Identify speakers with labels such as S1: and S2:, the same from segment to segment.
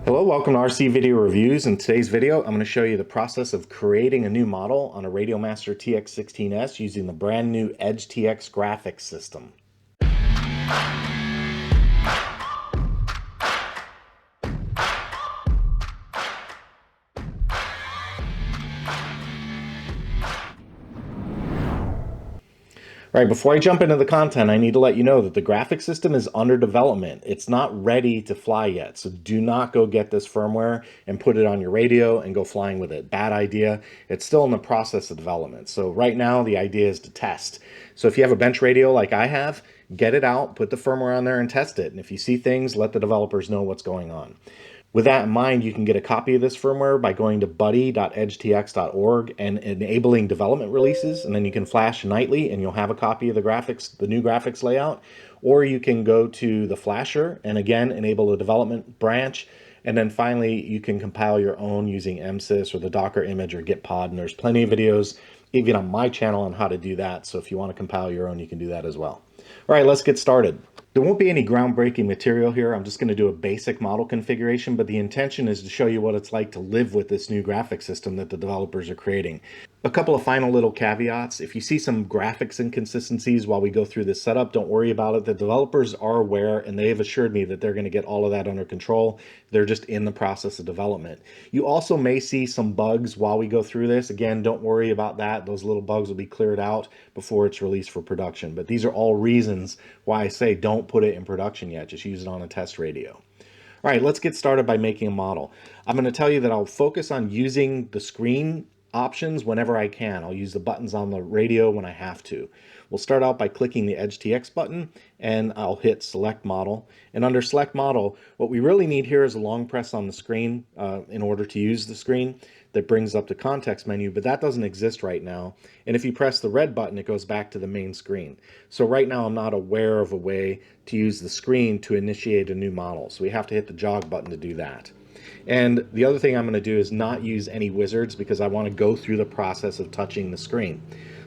S1: Hello, welcome to RC Video Reviews. In today's video, I'm going to show you the process of creating a new model on a Radiomaster TX16s using the brand new EdgeTX graphics system. All right, before I jump into the content, I need to let you know that the graphics system is under development. It's not ready to fly yet, so do not go get this firmware and put it on your radio and go flying with it. Bad idea. It's still in the process of development. So right now, the idea is to test. So if you have a bench radio like I have, get it out, put the firmware on there and test it. And if you see things, let the developers know what's going on. With that in mind, you can get a copy of this firmware by going to buddy.edgetx.org and enabling development releases, and then you can flash nightly and you'll have a copy of the graphics, the new graphics layout. Or you can go to the flasher and again enable the development branch, and then finally you can compile your own using MSys or the Docker image or Gitpod, and there's plenty of videos even on my channel on how to do that. So if you want to compile your own, you can do that as well. All right, let's get started. There won't be any groundbreaking material here. I'm just going to do a basic model configuration, but the intention is to show you what it's like to live with this new graphics system that the developers are creating. A couple of final little caveats. If you see some graphics inconsistencies while we go through this setup, don't worry about it. The developers are aware and they have assured me that they're going to get all of that under control. They're just in the process of development. You also may see some bugs while we go through this. Again, don't worry about that. Those little bugs will be cleared out before it's released for production. But these are all reasons why I say don't put it in production yet. Just use it on a test radio. All right, let's get started by making a model. I'm going to tell you that I'll focus on using the screen options whenever I can. I'll use the buttons on the radio when I have to. We'll start out by clicking the EdgeTX button and I'll hit select model. And under select model, what we really need here is a long press on the screen in order to use the screen. That brings up the context menu, but that doesn't exist right now. And if you press the red button, it goes back to the main screen. So right now I'm not aware of a way to use the screen to initiate a new model. So we have to hit the jog button to do that. And the other thing I'm going to do is not use any wizards because I want to go through the process of touching the screen.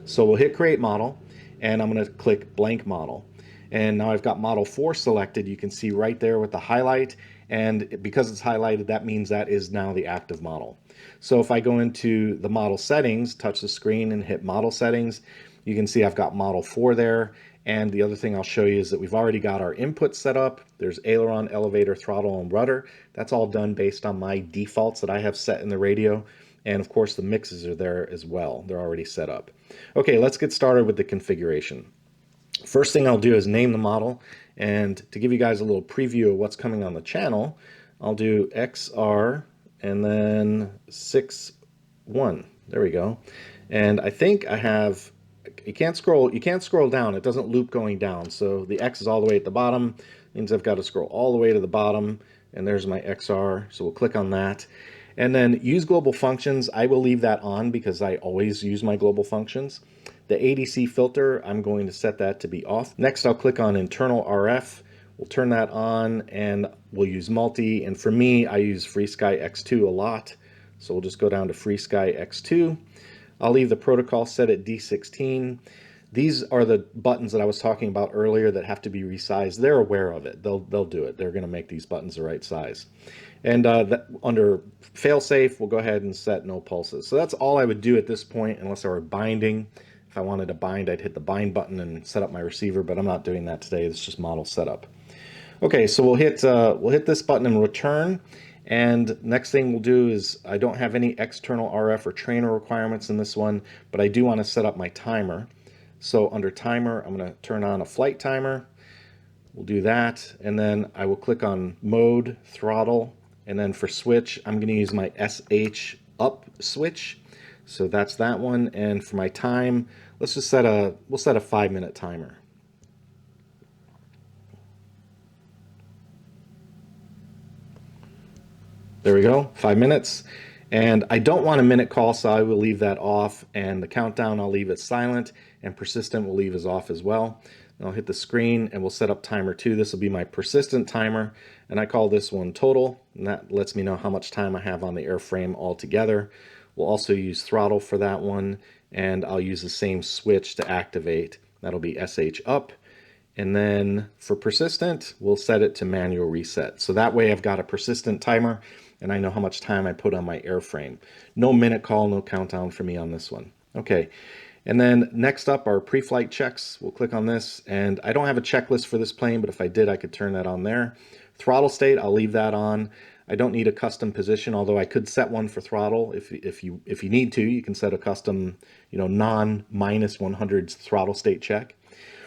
S1: So we'll hit create model and I'm going to click blank model. And now I've got model 4 selected. You can see right there with the highlight. And because it's highlighted, that means that is now the active model. So if I go into the model settings, touch the screen and hit model settings, you can see I've got model 4 there. And the other thing I'll show you is that we've already got our input set up. There's aileron, elevator, throttle, and rudder. That's all done based on my defaults that I have set in the radio. And of course the mixes are there as well. They're already set up. Okay, let's get started with the configuration. First thing I'll do is name the model, and to give you guys a little preview of what's coming on the channel, I'll do XR and then 6.1. There we go. And I think I have, you can't scroll down, it doesn't loop going down. So the X is all the way at the bottom, means I've got to scroll all the way to the bottom, and there's my XR. So we'll click on that. And then use global functions. I will leave that on because I always use my global functions. The ADC filter, I'm going to set that to be off. Next, I'll click on internal RF. We'll turn that on and we'll use multi. And for me, I use FreeSky X2 a lot. So we'll just go down to FreeSky X2. I'll leave the protocol set at D16. These are the buttons that I was talking about earlier that have to be resized. They're aware of it. They'll do it. They're going to make these buttons the right size. And under failsafe, we'll go ahead and set no pulses. So that's all I would do at this point unless I were binding. If I wanted to bind, I'd hit the bind button and set up my receiver, but I'm not doing that today. It's just model setup. Okay, so we'll hit this button and return. And next thing we'll do is, I don't have any external RF or trainer requirements in this one, but I do want to set up my timer. So under timer, I'm going to turn on a flight timer. We'll do that, and then I will click on mode, throttle, and then for switch, I'm going to use my SH up switch. So that's that one. And for my time, let's just set a 5-minute timer. There we go, 5 minutes. And I don't want a minute call, so I will leave that off. And the countdown, I'll leave it silent, and persistent will leave as off as well. And I'll hit the screen and we'll set up timer 2. This will be my persistent timer, and I call this one total, and that lets me know how much time I have on the airframe altogether. We'll also use throttle for that one, and I'll use the same switch to activate. That'll be SH up. And then for persistent, we'll set it to manual reset. So that way I've got a persistent timer and I know how much time I put on my airframe. No minute call, no countdown for me on this one. Okay. And then next up are pre-flight checks. We'll click on this, and I don't have a checklist for this plane, but if I did, I could turn that on there. Throttle state, I'll leave that on. I don't need a custom position, although I could set one for throttle. If you need to, you can set a custom, non-minus 100 throttle state check.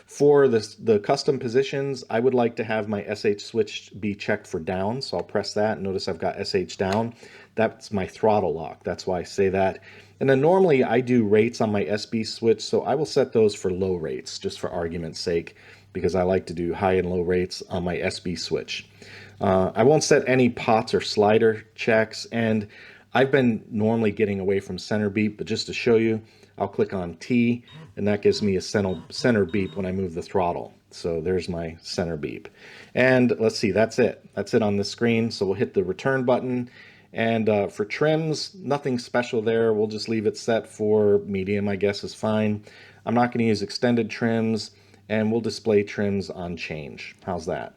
S1: For the custom positions, I would like to have my SH switch be checked for down. So I'll press that. Notice I've got SH down. That's my throttle lock. That's why I say that. And then normally I do rates on my SB switch. So I will set those for low rates, just for argument's sake, because I like to do high and low rates on my SB switch. I won't set any pots or slider checks. And I've been normally getting away from center beep, but just to show you, I'll click on T, and that gives me a center beep when I move the throttle. So there's my center beep. And let's see, that's it. That's it on the screen. So we'll hit the return button. And for trims, nothing special there. We'll just leave it set for medium, I guess is fine. I'm not going to use extended trims, and we'll display trims on change. How's that?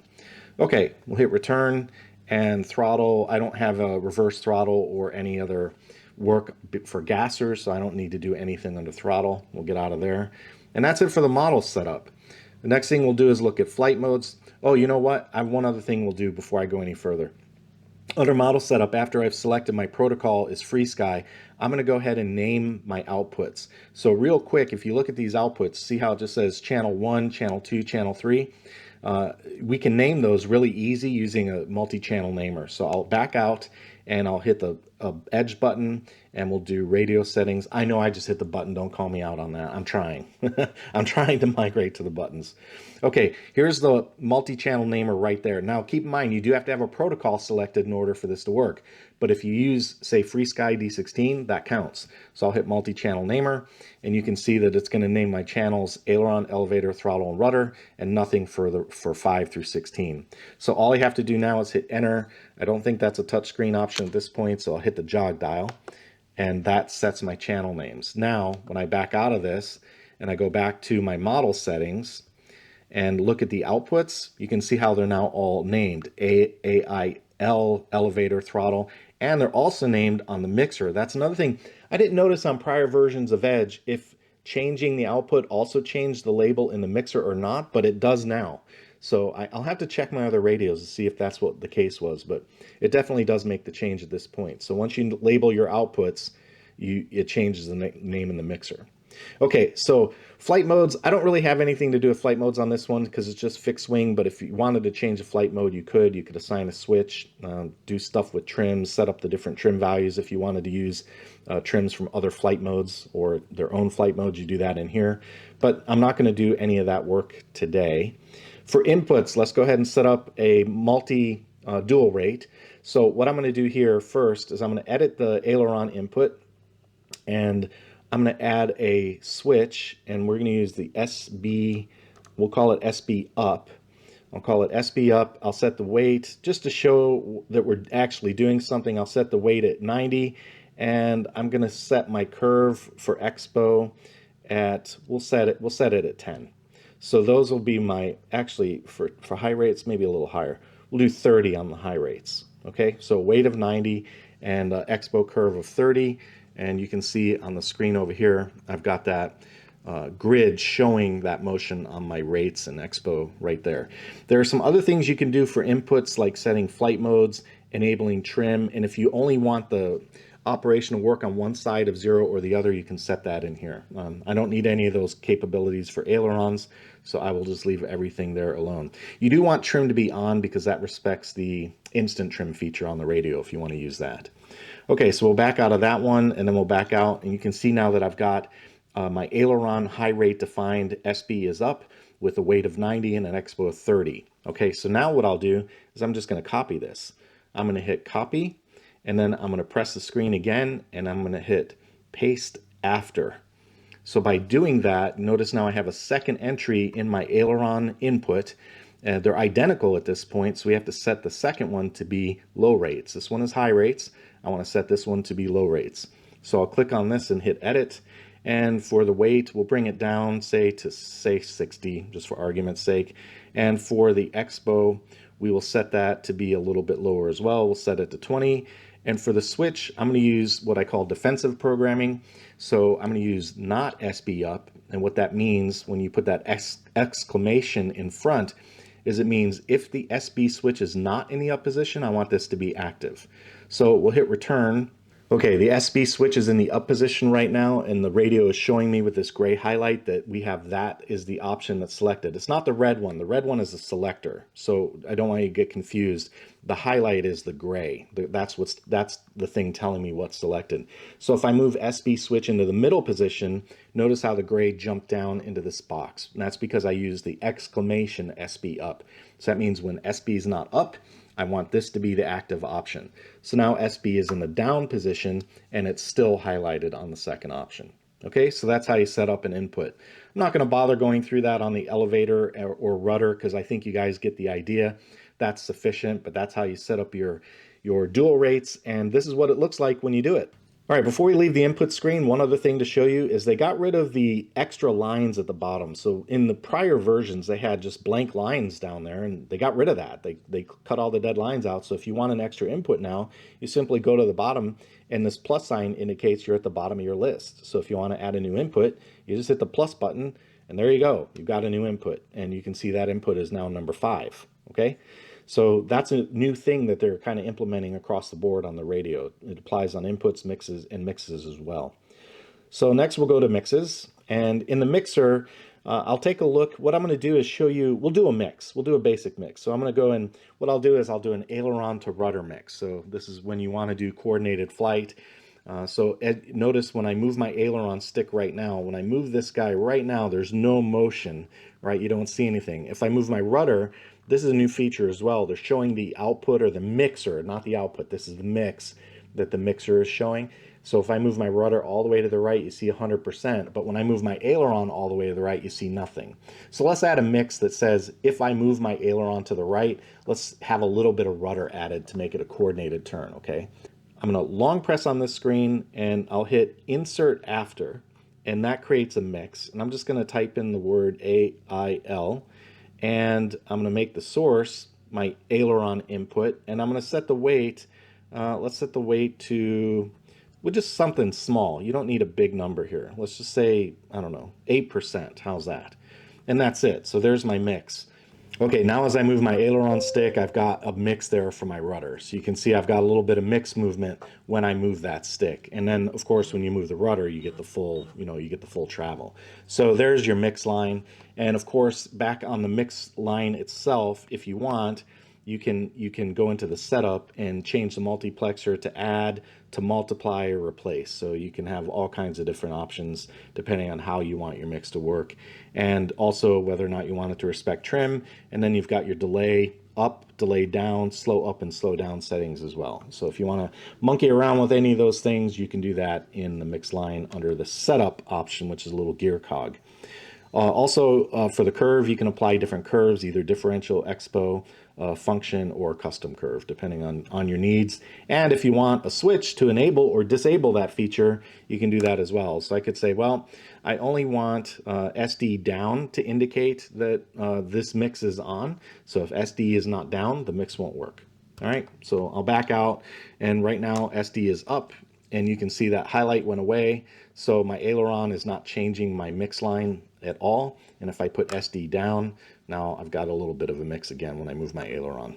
S1: Okay, we'll hit return. And throttle, I don't have a reverse throttle or any other work for gassers, so I don't need to do anything under throttle. We'll get out of there. And that's it for the model setup. The next thing we'll do is look at flight modes. Oh, you know what? I have one other thing we'll do before I go any further. Under model setup, after I've selected my protocol is FreeSky, I'm going to go ahead and name my outputs. So real quick, if you look at these outputs, see how it just says channel 1, channel 2, channel 3? We can name those really easy using a multi-channel namer. So I'll back out and I'll hit the edge button and we'll do radio settings. I know I just hit the button. Don't call me out on that. I'm trying. I'm trying to migrate to the buttons. Okay, here's the multi-channel namer right there. Now keep in mind, you do have to have a protocol selected in order for this to work. But if you use, say, FreeSky D16, that counts. So I'll hit multi-channel namer, and you can see that it's going to name my channels aileron, elevator, throttle, and rudder, and nothing for 5 through 16. So all I have to do now is hit enter. I don't think that's a touchscreen option at this point, so I'll hit the jog dial, and that sets my channel names. Now, when I back out of this, and I go back to my model settings, and look at the outputs, you can see how they're now all named. AIL, elevator, throttle, and they're also named on the mixer. That's another thing I didn't notice on prior versions of Edge, if changing the output also changed the label in the mixer or not, but it does now. So I'll have to check my other radios to see if that's what the case was, but it definitely does make the change at this point. So once you label your outputs, it changes the name in the mixer. Okay, so flight modes, I don't really have anything to do with flight modes on this one because it's just fixed wing, but if you wanted to change the flight mode, you could assign a switch, do stuff with trims, set up the different trim values. If you wanted to use trims from other flight modes or their own flight modes, you do that in here. But I'm not going to do any of that work today. For inputs, let's go ahead and set up a dual rate. So what I'm going to do here first is I'm going to edit the aileron input, and I'm going to add a switch, and we're going to use the SB, we'll call it SB up. I'll call it SB up. I'll set the weight just to show that we're actually doing something. I'll set the weight at 90, and I'm going to set my curve for expo at, we'll set it at 10. So those will be my, actually for high rates, maybe a little higher. We'll do 30 on the high rates. Okay, so weight of 90 and expo curve of 30. And you can see on the screen over here, I've got that grid showing that motion on my rates and expo right there. There are some other things you can do for inputs, like setting flight modes, enabling trim, and if you only want the operation to work on one side of 0 or the other, you can set that in here. I don't need any of those capabilities for ailerons, so I will just leave everything there alone. You do want trim to be on because that respects the instant trim feature on the radio if you want to use that. Okay, so we'll back out of that one, and then we'll back out, and you can see now that I've got my aileron high rate defined. SB is up with a weight of 90 and an expo of 30. Okay, so now what I'll do is I'm just going to copy this. I'm going to hit copy, and then I'm going to press the screen again, and I'm going to hit paste after. So by doing that, notice now I have a second entry in my aileron input. They're identical at this point, so we have to set the second one to be low rates. This one is high rates. I want to set this one to be low rates. So I'll click on this and hit edit, And for the weight, we'll bring it down, say to 60, just for argument's sake. And for the expo, we will set that to be a little bit lower as well. We'll set it to 20. And for the switch, I'm going to use what I call defensive programming. So I'm going to use not SB up. And what that means when you put that exclamation in front is it means if the SB switch is not in the up position, I want this to be active. So we'll hit return. Okay, the SB switch is in the up position right now, and the radio is showing me with this gray highlight that we have that is the option that's selected. It's not the red one. The red one is the selector, so I don't want you to get confused. The highlight is the gray. That's the thing telling me what's selected. So if I move SB switch into the middle position, notice how the gray jumped down into this box. And that's because I used the exclamation SB up. So that means when SB is not up, I want this to be the active option. So now SB is in the down position and it's still highlighted on the second option. Okay, so that's how you set up an input. I'm not going to bother going through that on the elevator or rudder because I think you guys get the idea. That's sufficient, but that's how you set up your dual rates, and this is what it looks like when you do it. All right, before we leave the input screen, one other thing to show you is they got rid of the extra lines at the bottom. So in the prior versions, they had just blank lines down there, and they got rid of that. They cut all the dead lines out. So if you want an extra input now, you simply go to the bottom, and this plus sign indicates you're at the bottom of your list. So if you want to add a new input, you just hit the plus button, and there you go. You've got a new input, and you can see that input is now number 5, okay? So that's a new thing that they're kind of implementing across the board on the radio. It applies on inputs, mixes, and mixes as well. So next we'll go to mixes. And in the mixer, I'll take a look. What I'm going to do is show you, we'll do a mix. We'll do a basic mix. So I'm going to go and what I'll do is I'll do an aileron to rudder mix. So this is when you want to do coordinated flight. Notice when I move my aileron stick right now, when I move this guy right now, there's no motion, right? You don't see anything. If I move my rudder, this is a new feature as well. They're showing the output or the mixer, not the output. This is the mix that the mixer is showing. So if I move my rudder all the way to the right, you see 100%. But when I move my aileron all the way to the right, you see nothing. So let's add a mix that says, if I move my aileron to the right, let's have a little bit of rudder added to make it a coordinated turn, okay? I'm going to long press on this screen and I'll hit insert after, and that creates a mix. And I'm just going to type in the word AIL, and I'm going to make the source my aileron input, and I'm going to set the weight. Let's set the weight to, well, just something small. You don't need a big number here. Let's just say, I don't know, 8%. How's that? And that's it. So there's my mix. Okay, now as I move my aileron stick, I've got a mix there for my rudder. So you can see I've got a little bit of mix movement when I move that stick. And then, of course, when you move the rudder, you get the full, you get the full travel. So there's your mix line. And of course, back on the mix line itself, if you want, you can go into the setup and change the multiplexer to add, to multiply, or replace. So you can have all kinds of different options depending on how you want your mix to work, and also whether or not you want it to respect trim. And then you've got your delay up, delay down, slow up and slow down settings as well. So if you want to monkey around with any of those things, you can do that in the mix line under the setup option, which is a little gear cog. Also, for the curve, you can apply different curves, either differential, expo, function, or custom curve, depending on your needs. And if you want a switch to enable or disable that feature, you can do that as well. So I could say, well, I only want SD down to indicate that this mix is on. So if SD is not down, the mix won't work. All right, so I'll back out, and right now SD is up, and you can see that highlight went away. So my aileron is not changing my mix line at all. And if I put SD down, now I've got a little bit of a mix again when I move my aileron.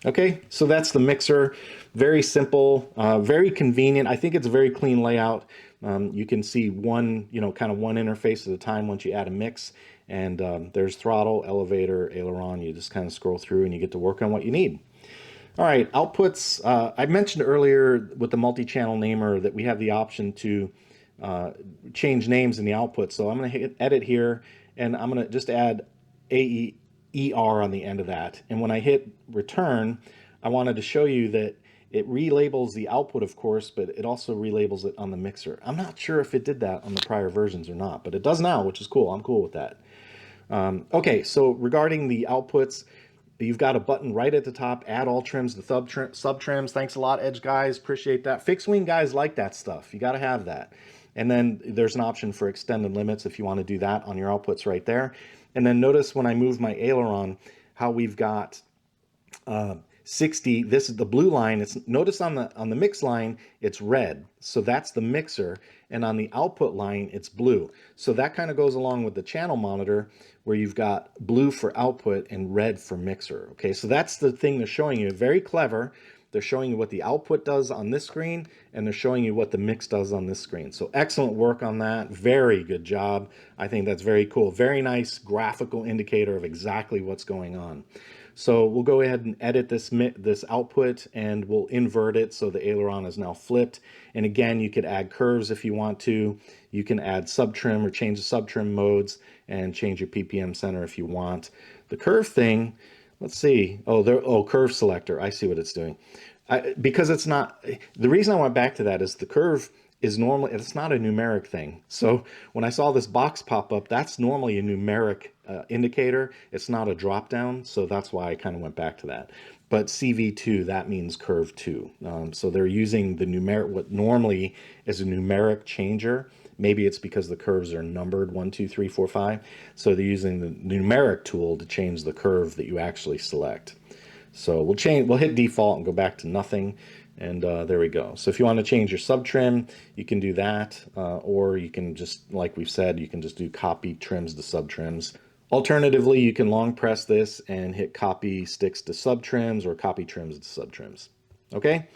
S1: Okay, so that's the mixer. Very simple, very convenient. I think it's a very clean layout. You can see one, kind of one interface at a time once you add a mix. And there's throttle, elevator, aileron. You just kind of scroll through and you get to work on what you need. All right, outputs. I mentioned earlier with the multi-channel namer that we have the option to change names in the output. So I'm going to hit edit here, and I'm going to just add AER on the end of that. And when I hit return, I wanted to show you that it relabels the output, of course, but it also relabels it on the mixer. I'm not sure if it did that on the prior versions or not, but it does now, which is cool. I'm cool with that. Okay, so regarding the outputs, you've got a button right at the top, add all trims to sub trims. Thanks a lot, Edge guys. Appreciate that. Fixed wing guys like that stuff. You got to have that. And then there's an option for extended limits if you want to do that on your outputs right there. And then notice when I move my aileron, how we've got 60. This is the blue line. It's, notice on the mix line, it's red. So that's the mixer. And on the output line, it's blue. So that kind of goes along with the channel monitor where you've got blue for output and red for mixer. Okay, so that's the thing they're showing you. Very clever. They're showing you what the output does on this screen, and they're showing you what the mix does on this screen. So excellent work on that. Very good job. I think that's very cool. Very nice graphical indicator of exactly what's going on. So we'll go ahead and edit this output, and we'll invert it so the aileron is now flipped. And again, you could add curves if you want to. You can add subtrim or change the subtrim modes and change your PPM center if you want. The curve thing, let's see. Oh, curve selector. I see what it's doing. Because it's not, the reason I went back to that is the curve is normally, it's not a numeric thing. So when I saw this box pop up, that's normally a numeric indicator. It's not a drop down. So that's why I kind of went back to that. But CV2, that means curve 2. So they're using the numeric, what normally is a numeric changer. Maybe it's because the curves are numbered 1, 2, 3, 4, 5. So they're using the numeric tool to change the curve that you actually select. So we'll hit default and go back to nothing. And there we go. So if you want to change your subtrim, you can do that. Or you can just, like we've said, you can just do copy trims to subtrims. Alternatively, you can long press this and hit copy sticks to subtrims or copy trims to subtrims. Okay,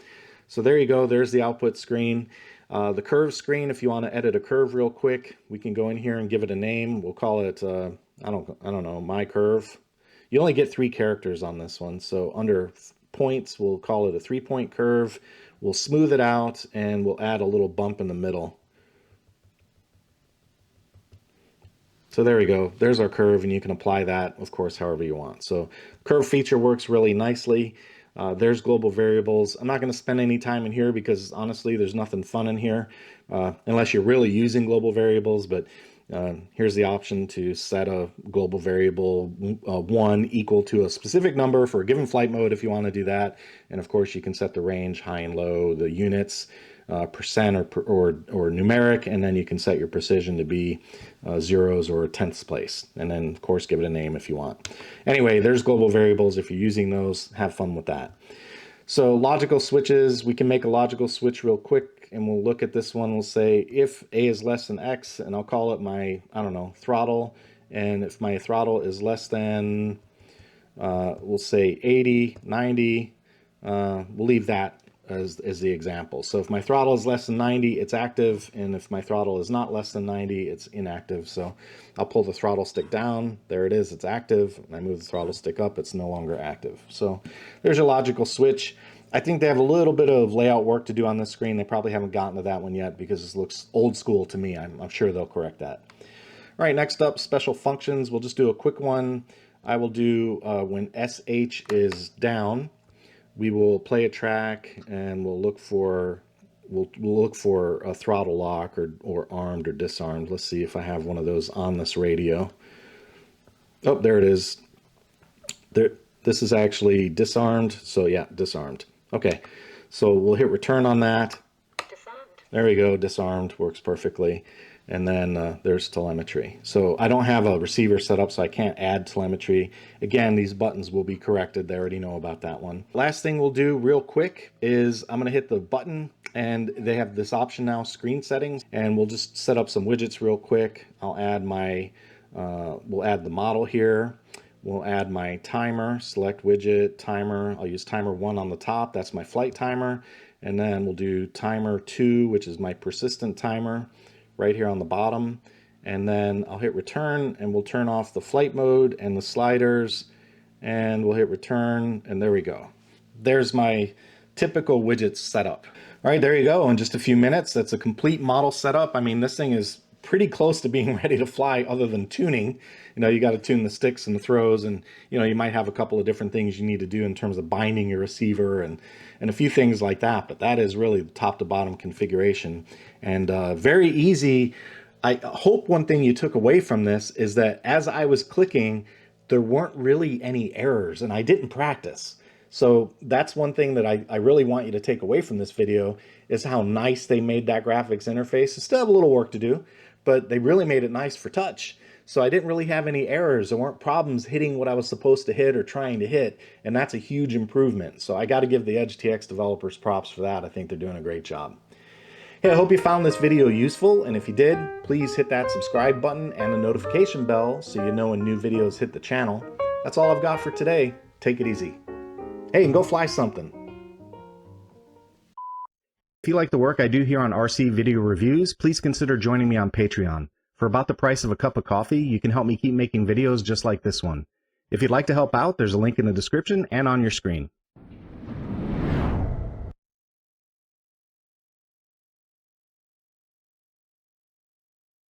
S1: so there you go. There's the output screen. The curve screen, if you want to edit a curve real quick, we can go in here and give it a name. We'll call it, I don't know, my curve. You only get 3 characters on this one. So under points, we'll call it a 3-point curve. We'll smooth it out and we'll add a little bump in the middle. So there we go. There's our curve, and you can apply that, of course, however you want. So curve feature works really nicely. There's global variables. I'm not going to spend any time in here because honestly, there's nothing fun in here unless you're really using global variables. But here's the option to set a global variable 1 equal to a specific number for a given flight mode if you want to do that. And of course, you can set the range, high and low, the units, percent or numeric, and then you can set your precision to be zeros or tenths place. And then, of course, give it a name if you want. Anyway, there's global variables. If you're using those, have fun with that. So logical switches, we can make a logical switch real quick, and we'll look at this one. We'll say if A is less than X, and I'll call it my, I don't know, throttle. And if my throttle is less than, we'll say 80, 90, we'll leave that as the example. So if my throttle is less than 90, it's active, and if my throttle is not less than 90, it's inactive. So I'll pull the throttle stick down. There it is, it's active. And I move the throttle stick up, it's no longer active. So there's your logical switch. I think they have a little bit of layout work to do on this screen. They probably haven't gotten to that one yet because this looks old school to me. I'm sure they'll correct that. All right, next up, special functions. We'll just do a quick one. I will do when SH is down, we will play a track and we'll look for a throttle lock or armed or disarmed. Let's see if I have one of those on this radio. Oh, there it is. There, this is actually disarmed. So yeah, disarmed. Okay, so we'll hit return on that. Disarmed. There we go, disarmed, works perfectly. And then there's telemetry. So I don't have a receiver set up, so I can't add telemetry. Again, these buttons will be corrected. They already know about that one. Last thing we'll do real quick is I'm gonna hit the button, and they have this option now, screen settings, and we'll just set up some widgets real quick. I'll add my, we'll add the model here. We'll add my timer, select widget, timer. I'll use timer 1 on the top. That's my flight timer. And then we'll do timer 2, which is my persistent timer, right here on the bottom. And then I'll hit return, and we'll turn off the flight mode and the sliders, and we'll hit return, and there we go. There's my typical widgets setup. All right, there you go. In just a few minutes, that's a complete model setup. I mean, this thing is pretty close to being ready to fly other than tuning. You know, you got to tune the sticks and the throws, and you know, you might have a couple of different things you need to do in terms of binding your receiver and a few things like that, but that is really the top to bottom configuration, and very easy. I hope one thing you took away from this is that as I was clicking, there weren't really any errors, and I didn't practice. So that's one thing that I really want you to take away from this video is how nice they made that graphics interface. They still have a little work to do, but they really made it nice for touch. So I didn't really have any errors. There weren't problems hitting what I was supposed to hit or trying to hit, and that's a huge improvement. So I got to give the EdgeTX developers props for that. I think they're doing a great job. Hey, I hope you found this video useful, and if you did, please hit that subscribe button and the notification bell so you know when new videos hit the channel. That's all I've got for today. Take it easy. Hey, and go fly something. If you like the work I do here on RC Video Reviews, please consider joining me on Patreon. For about the price of a cup of coffee, you can help me keep making videos just like this one. If you'd like to help out, there's a link in the description and on your screen.